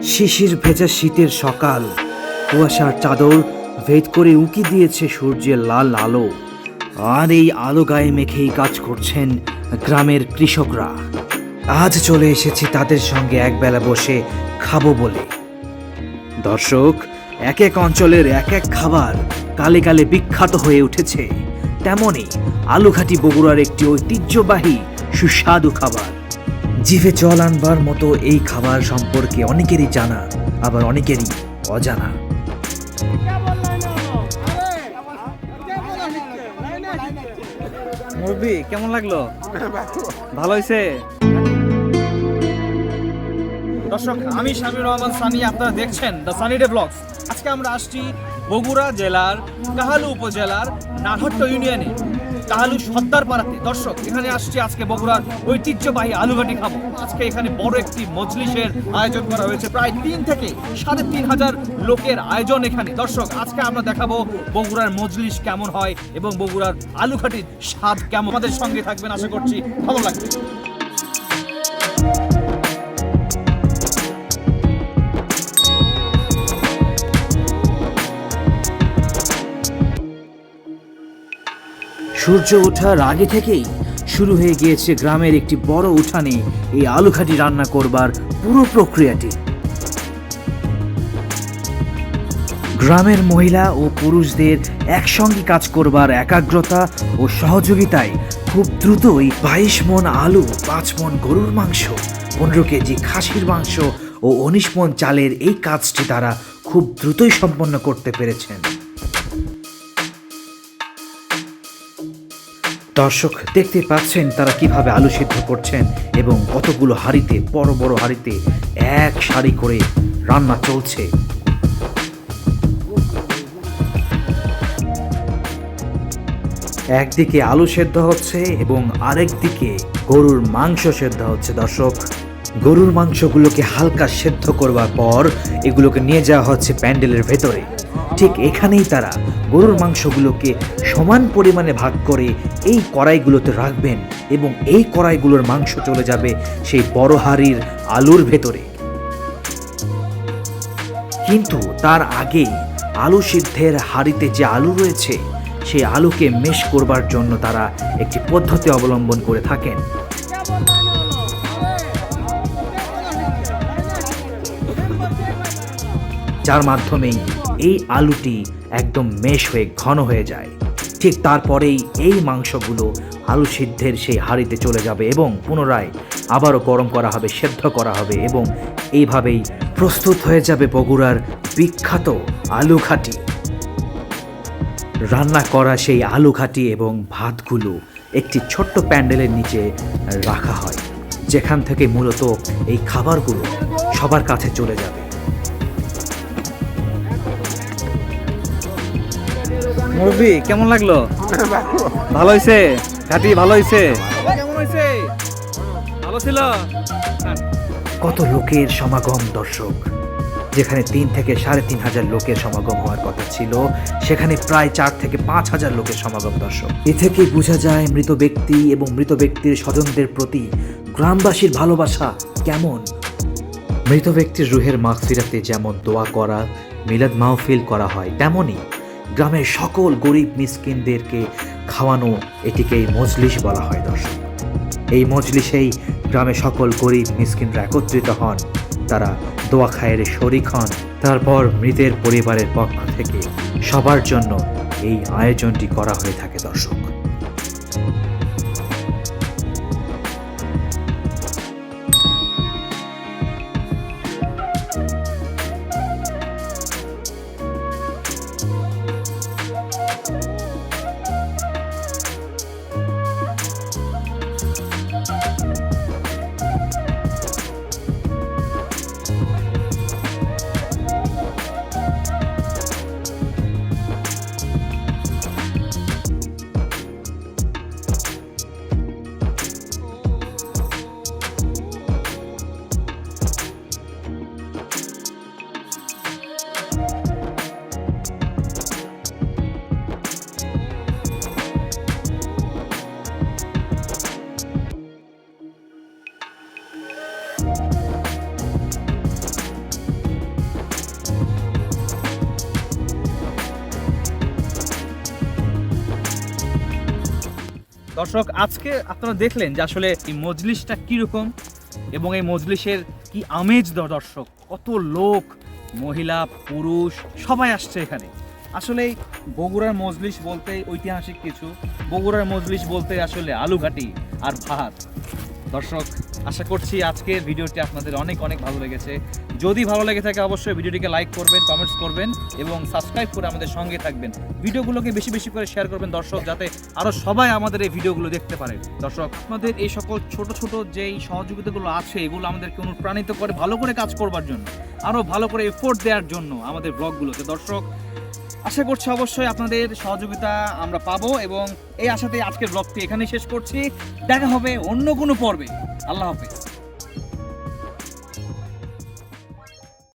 শিশির ভেজা শীতের সকাল, কুয়াশার চাদর ভেদ করে উঁকি দিয়েছে সূর্যের লাল আলো। আর এই আলো গায়ে মেখেই কাজ করছেন গ্রামের কৃষকরা। আজ চলে এসেছি তাদের সঙ্গে একবেলা বসে খাবো বলে। দর্শক, এক এক অঞ্চলের এক এক খাবার কালে কালে বিখ্যাত হয়ে উঠেছে। তেমনি আলু ঘাটি বগুড়ার একটি ঐতিহ্যবাহী সুস্বাদু খাবার। জিভে জল আনবার মতো এই খাবার সম্পর্কে অনেকেরই জানা, আবার অনেকেরই অজানা। মুরব্বি, কেমন লাগলো? ভালো হয়েছে? দর্শক, আমি শামির রহমান সানি, আপনারা দেখছেন দ্য সানি ডে ব্লগস। আজকে আমরা আসছি বগুড়া জেলার কাহালু উপজেলার নারহট্ট ইউনিয়নে কাহালু সর্দার পাড়াতে। দর্শক, এখানে আসছি আজকে বগুড়ার ঐতিহ্যবাহী আলু ঘাটি খাবো। আজকে এখানে বড় একটি মজলিশের আয়োজন করা হয়েছে, প্রায় 3 থেকে 3,500 লোকের আয়োজন এখানে। দর্শক, আজকে আমরা দেখাবো বগুড়ার মজলিশ কেমন হয় এবং বগুড়ার আলু ঘাটির স্বাদ কেমন। আমাদের সঙ্গে থাকবেন, আশা করছি ভালো লাগবে। সূর্য ওঠার আগে থেকেই শুরু হয়ে গিয়েছে গ্রামের একটি বড় উঠানে এই আলু ঘাটি রান্না করবার পুরো প্রক্রিয়াটি। গ্রামের মহিলা ও পুরুষদের একসঙ্গে কাজ করবার একাগ্রতা ও সহযোগিতায় খুব দ্রুতই 22 মণ আলু, 5 মণ গরুর মাংস, 15 কেজি খাসির মাংস ও 19 মণ চালের এই কাজটি তারা খুব দ্রুতই সম্পন্ন করতে পেরেছেন। দর্শক, দেখতে পাচ্ছেন তারা কিভাবে আলু সিদ্ধ করছেন এবং কতগুলো হাঁড়িতে, বড় বড় হাঁড়িতে এক সারি করে রান্না চলছে। একদিকে আলু সেদ্ধ হচ্ছে এবং আরেক দিকে গরুর মাংস সেদ্ধ হচ্ছে। দর্শক, গরুর মাংসগুলোকে হালকা সেদ্ধ করবার পর এগুলোকে নিয়ে যাওয়া হচ্ছে প্যান্ডেলের ভেতরে। ঠিক এখানেই তারা গরুর মাংসগুলোকে সমান পরিমাণে ভাগ করে এই কড়াইগুলোতে রাখবেন এবং এই কড়াইগুলোর মাংস চলে যাবে সেই বড় হাঁড়ির আলুর ভেতরে। কিন্তু তার আগে আলু সিদ্ধের হাঁড়িতে যে আলু রয়েছে সেই আলুকে মেশ করবার জন্য তারা একটি পদ্ধতি অবলম্বন করে থাকেন। যার মাধ্যমেই এই আলুটি একদম মেশ হয়ে ঘন হয়ে যায়। ঠিক তারপরেই এই মাংসগুলো আলু সিদ্ধের সেই হাঁড়িতে চলে যাবে এবং পুনরায় আবারও গরম করা হবে, সেদ্ধ করা হবে এবং এইভাবেই প্রস্তুত হয়ে যাবে বগুড়ার বিখ্যাত আলু ঘাটি। রান্না করা সেই আলু ঘাটি এবং ভাতগুলো একটি ছোট্ট প্যান্ডেলের নিচে রাখা হয়, যেখান থেকে মূলত এই খাবারগুলো সবার কাছে চলে যাবে। মুরব্বি, কেমন লাগলো? ভালো হয়েছে? ঘাটি ভালো হয়েছে? কেমন হয়েছে? ভালো ছিল? কত লোকের সমাগম দর্শক! যেখানে 3 থেকে 3,500 লোকের সমাগম হওয়ার কথা ছিল, সেখানে প্রায় 4 থেকে 5,000 লোকের সমাগম। দর্শক, এ থেকেই বোঝা যায় মৃত ব্যক্তি এবং মৃত ব্যক্তির স্বজনদের প্রতি গ্রামবাসীর ভালোবাসা কেমন। মৃত ব্যক্তির রুহের মাগফিরাতে যেমন দোয়া করা, মিলাদ মাহফিল করা হয়, তেমনই গ্রামের সকল গরিব মিসকিনদেরকে খাওয়ানো, এটিকেই মজলিশ বলা হয়। দর্শক, এই মজলিশেই গ্রামে সকল গরিব মিসকিনরা একত্রিত হন, তারা দোয়া খায়ের শরিক হন। তারপর মৃতের পরিবারের পক্ষ থেকে সবার জন্য এই আয়োজনটি করা হয়ে থাকে। দর্শক, দর্শক আজকে আপনারা দেখলেন যে আসলে এই মজলিসটা কীরকম এবং এই মজলিসের কি আমেজ দর্শক, কত লোক, মহিলা পুরুষ সবাই আসছে এখানে। আসলে বগুড়ার মজলিস বলতে ঐতিহাসিক কিছু, বগুড়ার মজলিস বলতে আসলে আলু ঘাটি আর ভাত। দর্শক আশা করছি আজকের ভিডিওটি আপনাদের অনেক অনেক ভালো লেগেছে। যদি ভালো লেগে থাকে অবশ্যই ভিডিওটিকে লাইক করবেন, কমেন্টস করবেন এবং সাবস্ক্রাইব করে আমাদের সঙ্গে থাকবেন। ভিডিওগুলোকে বেশি বেশি করে শেয়ার করবেন দর্শক, যাতে আরও সবাই আমাদের এই ভিডিওগুলো দেখতে পারে। দর্শক আমাদের এই সকল ছোট ছোট যেই সহযোগিতাগুলো আছে এগুলো আমাদেরকে অনুপ্রাণিত করে ভালো করে কাজ করবার জন্য, আরও ভালো করে এফোর্ট দেওয়ার জন্য আমাদের ব্লগগুলোতে। দর্শক আশা করছি অবশ্যই আপনাদের সহযোগিতা আমরা পাবো এবং এই আশাতেই আজকের ব্লগটি এখানেই শেষ করছি। দেখা হবে অন্য কোনো পর্বে। আল্লাহ হাফেজ।